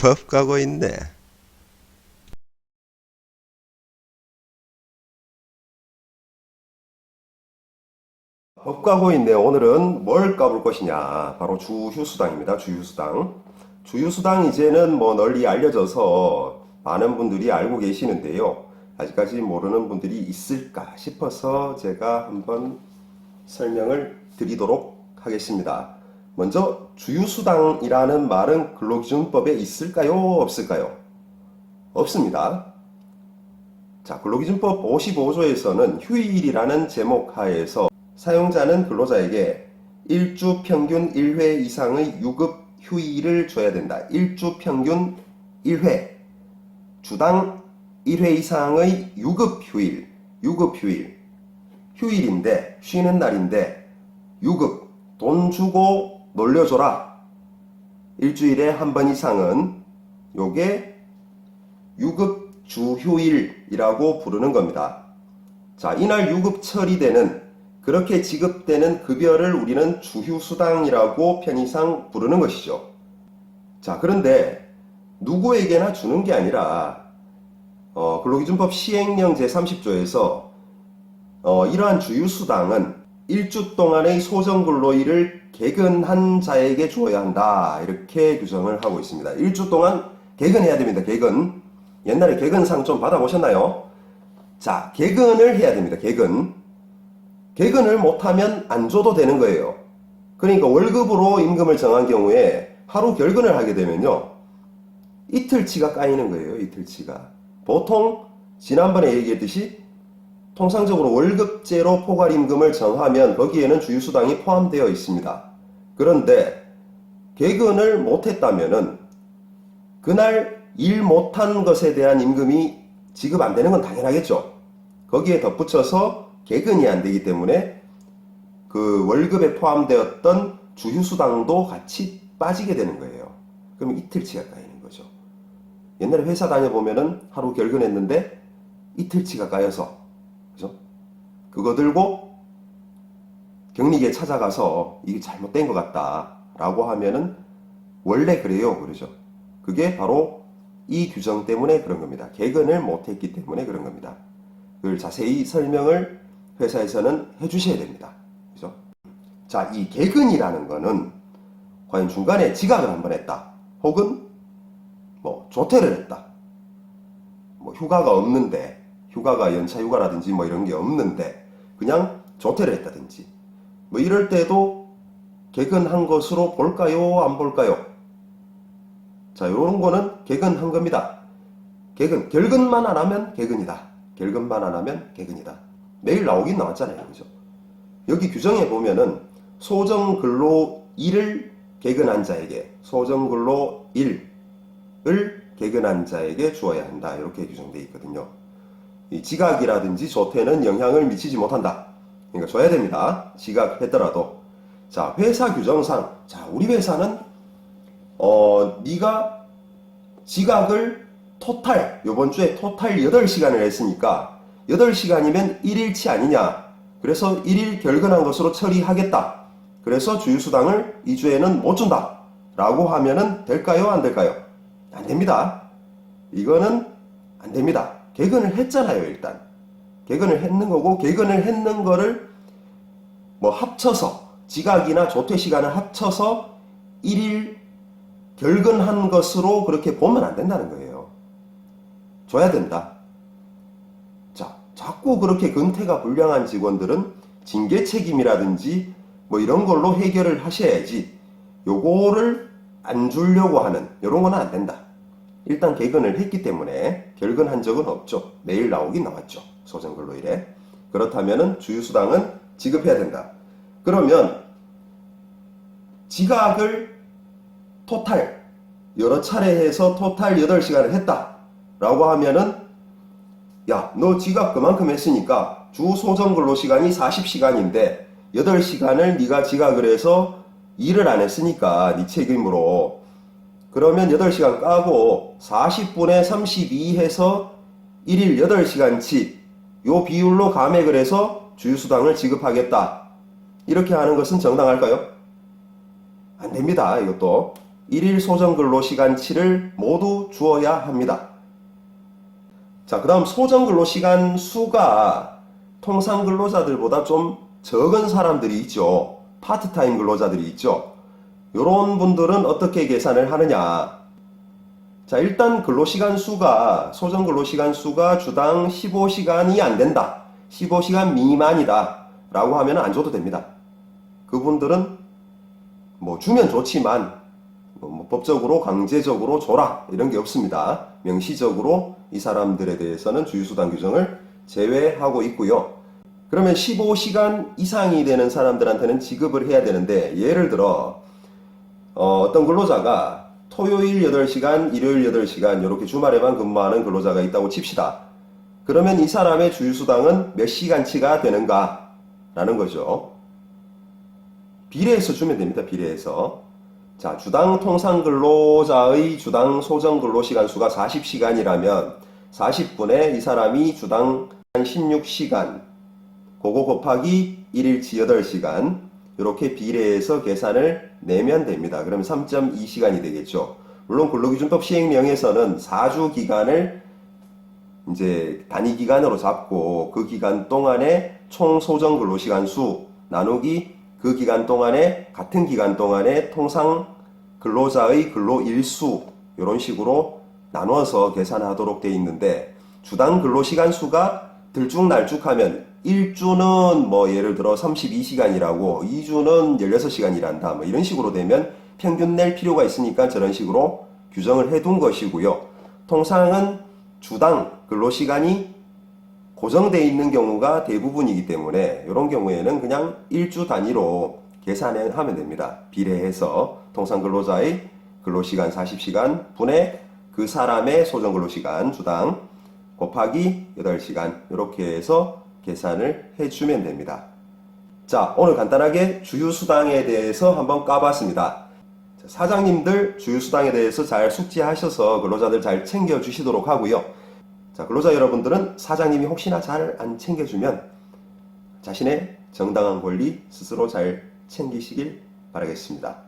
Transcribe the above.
법 가고 있네. 법 까고 있네요. 오늘은 뭘 까볼 것이냐. 바로 주휴수당입니다. 주휴수당. 주휴수당 이제는 뭐 널리 알려져서 많은 분들이 알고 계시는데요. 아직까지 모르는 분들이 있을까 싶어서 제가 한번 설명을 드리도록 하겠습니다. 먼저 주휴수당이라는 말은 근로기준법에 있을까요? 없을까요? 없습니다. 자, 근로기준법 55조에서는 휴일이라는 제목 하에서 사용자는 근로자에게 일주 평균 1회 이상의 유급 휴일을 줘야 된다. 일주 평균 1회, 주당 1회 이상의 유급 휴일, 휴일인데, 쉬는 날인데, 유급, 돈 주고 놀려줘라. 일주일에 한 번 이상은 요게 유급 주휴일이라고 부르는 겁니다. 자, 이날 유급 처리되는 그렇게 지급되는 급여를 우리는 주휴수당이라고 편의상 부르는 것이죠. 자, 그런데 누구에게나 주는 게 아니라 근로기준법 시행령 제30조에서 이러한 주휴수당은 일주 동안의 소정근로일을 개근한 자에게 주어야 한다. 이렇게 규정을 하고 있습니다. 일주 동안 개근해야 됩니다. 개근. 옛날에 개근상 좀 받아보셨나요? 자, 개근을 해야 됩니다. 개근을 못하면 안 줘도 되는 거예요. 그러니까 월급으로 임금을 정한 경우에 하루 결근을 하게 되면요, 이틀치가 까이는 거예요. 이틀치가. 보통 지난번에 얘기했듯이 통상적으로 월급제로 포괄임금을 정하면 거기에는 주휴수당이 포함되어 있습니다. 그런데 개근을 못했다면은 그날 일 못한 것에 대한 임금이 지급 안 되는 건 당연하겠죠. 거기에 덧붙여서 개근이 안 되기 때문에 그 월급에 포함되었던 주휴수당도 같이 빠지게 되는 거예요. 그럼 이틀치가 까이는 거죠. 옛날에 회사 다녀보면은 하루 결근했는데 이틀치가 까여서, 그죠? 그거 들고 경리기에 찾아가서 이게 잘못된 것 같다 라고 하면은 원래 그래요, 그러죠. 그게 바로 이 규정 때문에 그런 겁니다. 개근을 못했기 때문에 그런 겁니다. 그걸 자세히 설명을 회사에서는 해주셔야 됩니다. 그죠? 자, 이 개근이라는 거는 과연 중간에 지각을 한번 했다. 혹은 뭐 조퇴를 했다. 뭐 휴가가 없는데, 휴가가 연차 휴가라든지 뭐 이런 게 없는데 그냥 조퇴를 했다든지 뭐 이럴 때도 개근한 것으로 볼까요? 안 볼까요? 자, 요런 거는 개근한 겁니다. 결근만 안 하면 개근이다. 결근만 안 하면 개근이다. 매일 나오긴 나왔잖아요. 그죠? 여기 규정에 보면은 소정근로일을 개근한 자에게, 소정근로일을 개근한 자에게 주어야 한다. 이렇게 규정되어 있거든요. 이 지각이라든지 조퇴는 영향을 미치지 못한다. 그러니까 줘야 됩니다. 지각했더라도. 자, 회사 규정상, 자, 우리 회사는 네가 지각을 요번 주에 토탈 8시간을 했으니까 8시간이면 1일치 아니냐. 그래서 1일 결근한 것으로 처리하겠다. 그래서 주휴수당을 이 주에는 못 준다. 라고 하면은 될까요? 안 될까요? 안 됩니다. 이거는 안 됩니다. 개근을 했잖아요, 일단. 개근을 했는 거고, 개근을 했는 거를 뭐 합쳐서, 지각이나 조퇴 시간을 합쳐서 1일 결근한 것으로 그렇게 보면 안 된다는 거예요. 줘야 된다. 자, 자꾸 그렇게 근태가 불량한 직원들은 징계 책임이라든지 뭐 이런 걸로 해결을 하셔야지 요거를 안 주려고 하는 요런 거는 안 된다. 일단 개근을 했기 때문에 결근한 적은 없죠. 매일 나오긴 나왔죠. 소정근로일에. 그렇다면은 주휴수당은 지급해야 된다. 그러면 지각을 토탈 여러 차례 해서 토탈 8시간을 했다 라고 하면은 야, 너 지각 그만큼 했으니까 주 소정근로시간이 40시간인데 8시간을 네가 지각을 해서 일을 안 했으니까 네 책임으로 그러면 8시간 까고 40분에 32 해서 1일 8시간치 요 비율로 감액을 해서 주휴수당을 지급하겠다. 이렇게 하는 것은 정당할까요? 안 됩니다. 이것도. 1일 소정근로시간치를 모두 주어야 합니다. 자, 그 다음 소정근로시간 수가 통상 근로자들보다 좀 적은 사람들이 있죠. 파트타임 근로자들이 있죠. 이런 분들은 어떻게 계산을 하느냐. 자, 일단 근로시간 수가, 소정근로시간 수가 주당 15시간이 안 된다. 15시간 미만이다. 라고 하면 안 줘도 됩니다. 그분들은 뭐 주면 좋지만 뭐 법적으로 강제적으로 줘라 이런 게 없습니다. 명시적으로 이 사람들에 대해서는 주휴수당 규정을 제외하고 있고요. 그러면 15시간 이상이 되는 사람들한테는 지급을 해야 되는데, 예를 들어 어떤 근로자가 토요일 8시간, 일요일 8시간 이렇게 주말에만 근무하는 근로자가 있다고 칩시다. 그러면 이 사람의 주휴수당은 몇 시간치가 되는가 라는 거죠. 비례해서 주면 됩니다. 비례해서. 자, 주당 통상 근로자의 주당 소정 근로시간 수가 40시간이라면 40분에 이 사람이 주당 16시간, 그거 곱하기 1일치 8시간, 이렇게 비례해서 계산을 내면 됩니다. 그러면 3.2시간이 되겠죠. 물론 근로기준법 시행령에서는 4주 기간을 이제 단위 기간으로 잡고 그 기간 동안에 총 소정 근로시간 수 나누기 그 기간 동안에 같은 기간 동안에 통상 근로자의 근로 일수 이런 식으로 나눠서 계산하도록 되어 있는데, 주당 근로시간 수가 들쭉날쭉하면 1주는 뭐 예를 들어 32시간이라고 2주는 16시간이란다 뭐 이런 식으로 되면 평균 낼 필요가 있으니까 저런 식으로 규정을 해둔 것이고요. 통상은 주당 근로시간이 고정되어 있는 경우가 대부분이기 때문에 이런 경우에는 그냥 1주 단위로 계산하면 됩니다. 비례해서 통상 근로자의 근로시간 40시간 분의 그 사람의 소정 근로시간 주당 곱하기 8시간 이렇게 해서 계산을 해주면 됩니다. 자, 오늘 간단하게 주휴수당에 대해서 한번 까봤습니다. 사장님들 주휴수당에 대해서 잘 숙지하셔서 근로자들 잘 챙겨주시도록 하고요. 자, 근로자 여러분들은 사장님이 혹시나 잘 안 챙겨주면 자신의 정당한 권리 스스로 잘 챙기시길 바라겠습니다.